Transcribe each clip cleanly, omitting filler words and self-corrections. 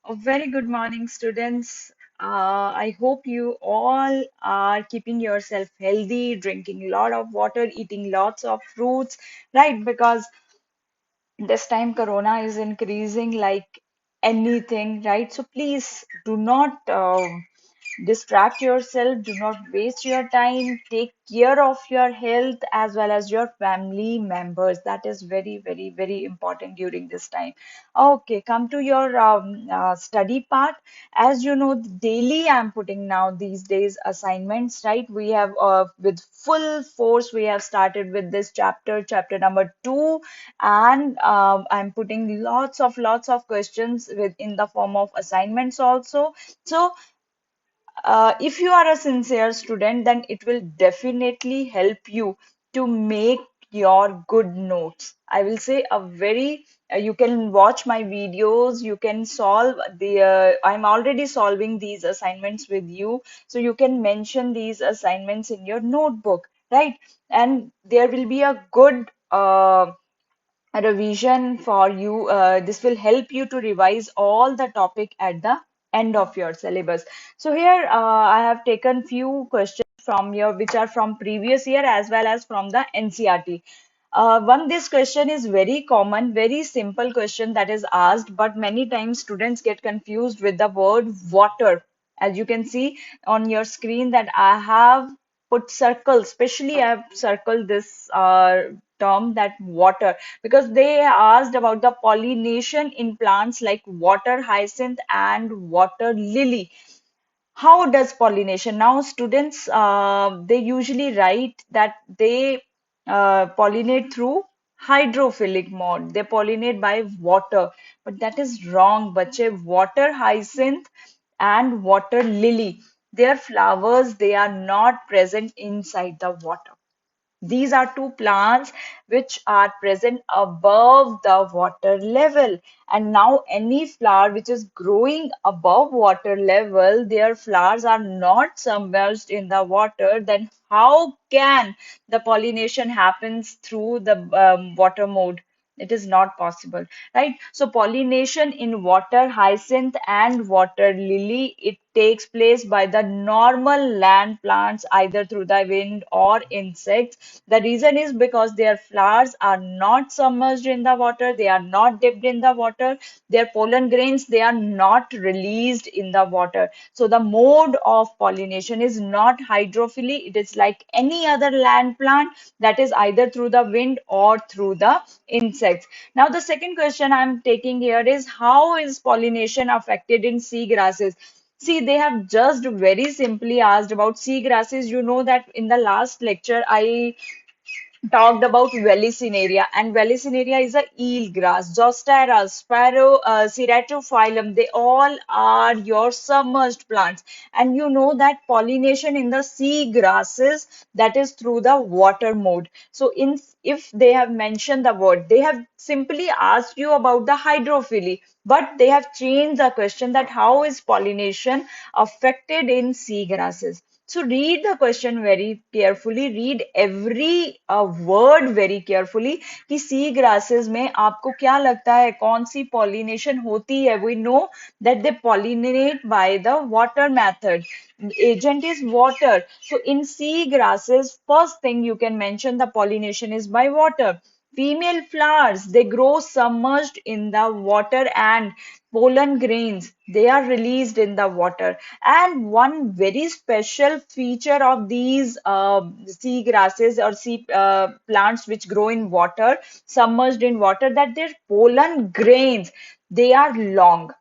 A very good morning, students. I hope you all are keeping yourself healthy, drinking a lot of water, eating lots of fruits, right? Because this time corona is increasing like anything, right? So please do not distract yourself, do not waste your time, take care of your health as well as your family members. That is very, very, very important during this time. Okay, come to your study part. As you know, daily I'm putting now these days assignments, right? We have with full force, we have started with this chapter number 2, and I'm putting lots of questions with in the form of assignments also. So if you are a sincere student, then it will definitely help you to make your good notes. I will say a very, you can watch my videos, you can solve I'm already solving these assignments with you. So you can mention these assignments in your notebook, right? And there will be a good revision for you. This will help you to revise all the topic at the end of your syllabus. So here I have taken few questions from your which are from previous year as well as from the NCRT. This question is very common, very simple question that is asked, but many times students get confused with the word water. As you can see on your screen that I have put circles, especially I have circled this term that water because they asked about the pollination in plants like water hyacinth and water lily. How does pollination? Now, students, they usually write that they pollinate through hydrophilic mode. They pollinate by water, but that is wrong, bache. Water hyacinth and water lily, their flowers, they are not present inside the water. These are two plants which are present above the water level. And now any flower which is growing above water level, their flowers are not submerged in the water. Then how can the pollination happens through the water mode? It is not possible, right? So pollination in water hyacinth and water lily, it takes place by the normal land plants either through the wind or insects. The reason is because their flowers are not submerged in the water, they are not dipped in the water, their pollen grains, they are not released in the water. So the mode of pollination is not hydrophily, it is like any other land plant, that is either through the wind or through the insects. Now the second question I'm taking here is, how is pollination affected in seagrasses? See, they have just very simply asked about seagrasses. You know that in the last lecture, I talked about Vallisneria, and Vallisneria is a eel grass. Zostera, Sparrow, Ceratophyllum, they all are your submerged plants. And you know that pollination in the sea grasses, that is through the water mode. So in if they have mentioned the word, they have simply asked you about the hydrophily, but they have changed the question that how is pollination affected in sea grasses. So read the question very carefully, read every word very carefully कि सी grasses में आपको क्या लगता है कौन सी pollination होती है? We know that they pollinate by the water method. Agent is water. So in sea grasses, first thing you can mention the pollination is by water. Female flowers, they grow submerged in the water and pollen grains, they are released in the water. And one very special feature of these sea grasses or sea plants which grow in water, submerged in water, that their pollen grains, they are long.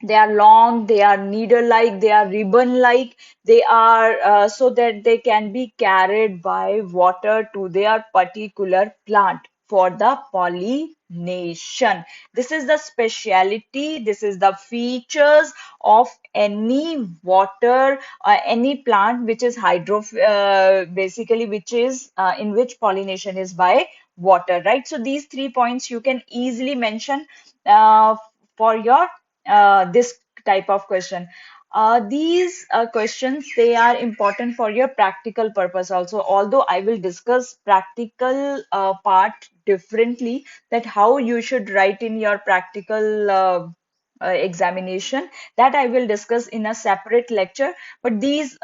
They are long, they are needle-like, they are ribbon-like, they are so that they can be carried by water to their particular plant for the pollination. This is the speciality, this is the features of any water, any plant which is basically which is in which pollination is by water, right? So these 3 points you can easily mention for your this type of question. These questions, they are important for your practical purpose also. Although I will discuss practical part differently, that how you should write in your practical examination, that I will discuss in a separate lecture. But this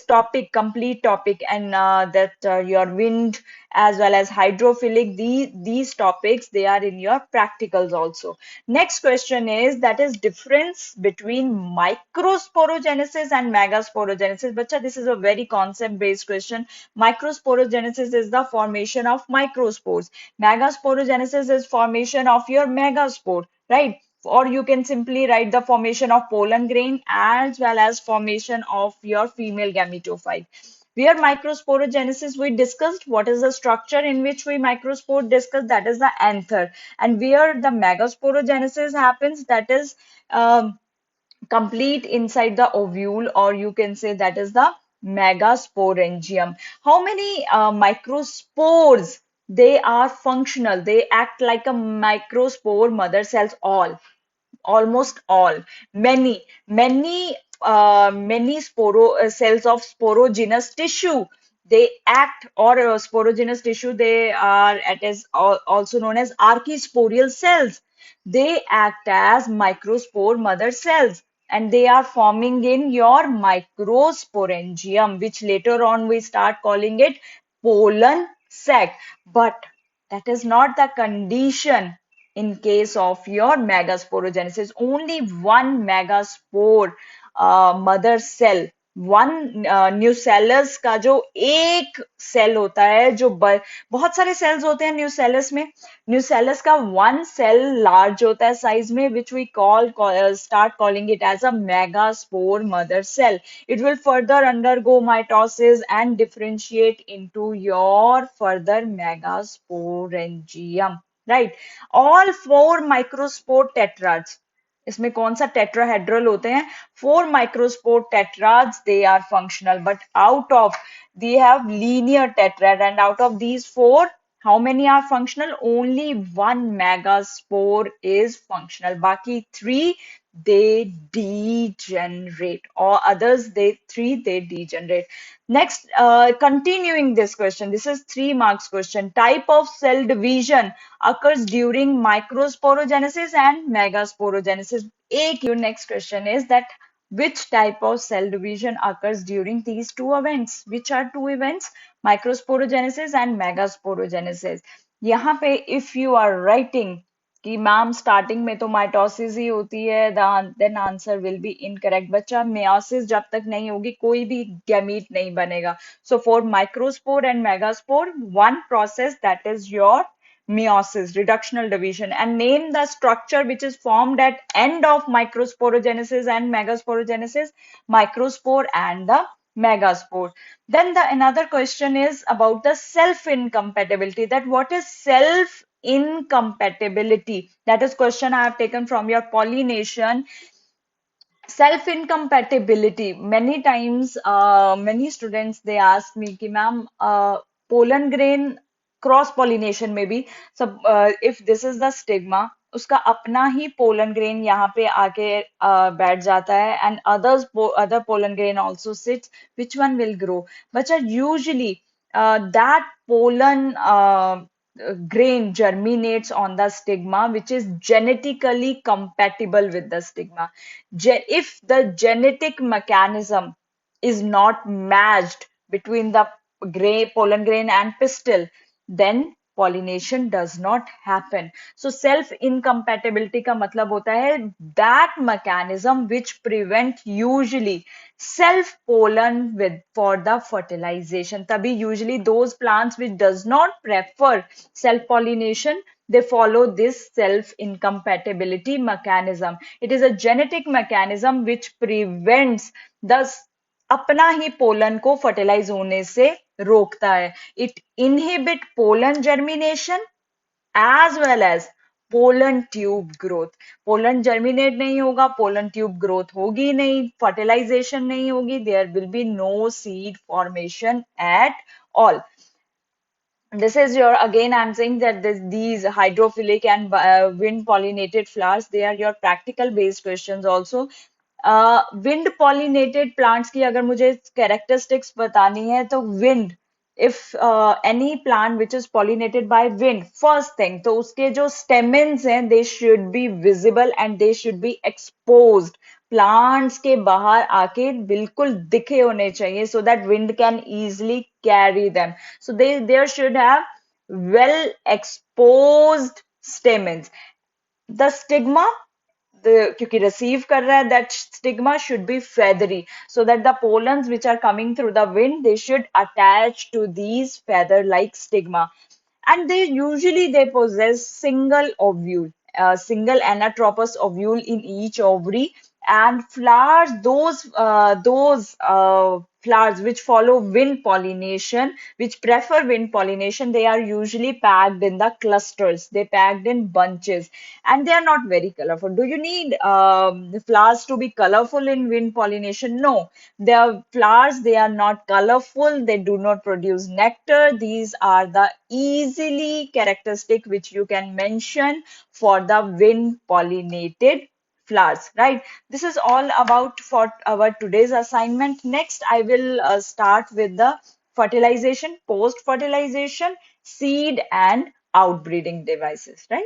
topic, complete topic, and that your wind as well as hydrophilic, these topics, they are in your practicals also. Next question is, that is difference between microsporogenesis and megasporogenesis. Bacha, this is a very concept based question. Microsporogenesis is the formation of microspores. Megasporogenesis is formation of your megaspore, right? Or you can simply write the formation of pollen grain as well as formation of your female gametophyte. Where microsporogenesis we discussed, what is the structure in which we microspore discussed, that is the anther. And where the megasporogenesis happens, that is complete inside the ovule, or you can say that is the megasporangium. How many microspores? They are functional. They act like a microspore mother cells, almost all. Many cells of sporogenous tissue, they act, or sporogenous tissue, they are, it is also known as archisporial cells. They act as microspore mother cells, and they are forming in your microsporangium, which later on we start calling it pollen sac. But that is not the condition in case of your megasporogenesis. Only one megaspore mother cell, one nucellus का जो एक cell होता है, जो बहुत सारे sales होते हैं न्यूसेलस में, न्यूसेलस का वन सेल लार्ज होता है साइज में, which we call start calling it as a megaspore mother cell. It will further undergo mitosis and differentiate into your further megasporangium. Right? All four microspore tetrads. इसमें कौन सा tetrahedral होते हैं? Four microspore tetrads, they are functional, but out of they have linear tetrad, and out of these four, how many are functional? Only one megaspore is functional. Baki three, they degenerate, or others, they degenerate. Next, continuing this question, this is 3 marks question. Type of cell division occurs during microsporogenesis and megasporogenesis. Your next question is that which type of cell division occurs during these two events? Which are two events? Microsporogenesis and megasporogenesis. यहाँ पे if you are writing कि ma'am starting में तो mitosis ही होती है, then answer will be incorrect. बच्चा, meiosis जब तक नहीं होगी कोई भी गैमीट नहीं बनेगा. So for microspore and megaspore, one process, that is your meiosis, reductional division. And name the structure which is formed at end of microsporogenesis and megasporogenesis: microspore and the megaspore. Then the another question is about the self incompatibility, that what is self incompatibility. That is question I have taken from your pollination. Self incompatibility, many times many students they ask me कि ma'am, pollen grain cross pollination में भी सब, if this is the stigma, उसका अपना ही pollen grain यहाँ पे आके बैठ जाता है, and other pollen grain also sits, which one will grow? बच्चा, usually that pollen grain germinates on the stigma which is genetically compatible with the stigma. If the genetic mechanism is not matched between the pollen grain and pistil, then pollination does not happen. So self incompatibility का मतलब होता है that mechanism which prevent usually self pollen with for the fertilization. तभी usually those plants which does not prefer self pollination, they follow this self incompatibility mechanism. It is a genetic mechanism which prevents the अपना ही pollen को fertilise होने से रोकता है. It inhibit pollen germination as well as pollen tube growth. Pollen germinate नहीं होगा, pollen tube growth होगी नहीं, फर्टिलाइजेशन नहीं होगी, there will be no seed formation at all. This is your, again I'm saying that these hydrophilic and wind pollinated flowers, they are your practical based questions also. Wind pollinated plants की अगर मुझे characteristics बतानी है तो wind if any plant which is pollinated by wind, first thing तो उसके जो stamens हैं they should be visible and they should be exposed. Plants के बाहर आके बिल्कुल दिखे होने चाहिए so that wind can easily carry them. So they there should have well exposed stamens. The stigma, क्योंकि receive कर रहा है, that stigma should be feathery so that the pollens which are coming through the wind they should attach to these feather like stigma, and they possess single ovule, single anatropous ovule in each ovary, and flowers, those flowers which follow wind pollination, which prefer wind pollination, they are usually packed in the clusters, they packed in bunches, and they are not very colorful. Do you need the flowers to be colorful in wind pollination? No, the flowers, they are not colorful, they do not produce nectar. These are the easily characteristic which you can mention for the wind pollinated flowers, right? This is all about for our today's assignment. Next, I will start with the fertilization, post fertilization, seed and outbreeding devices, right?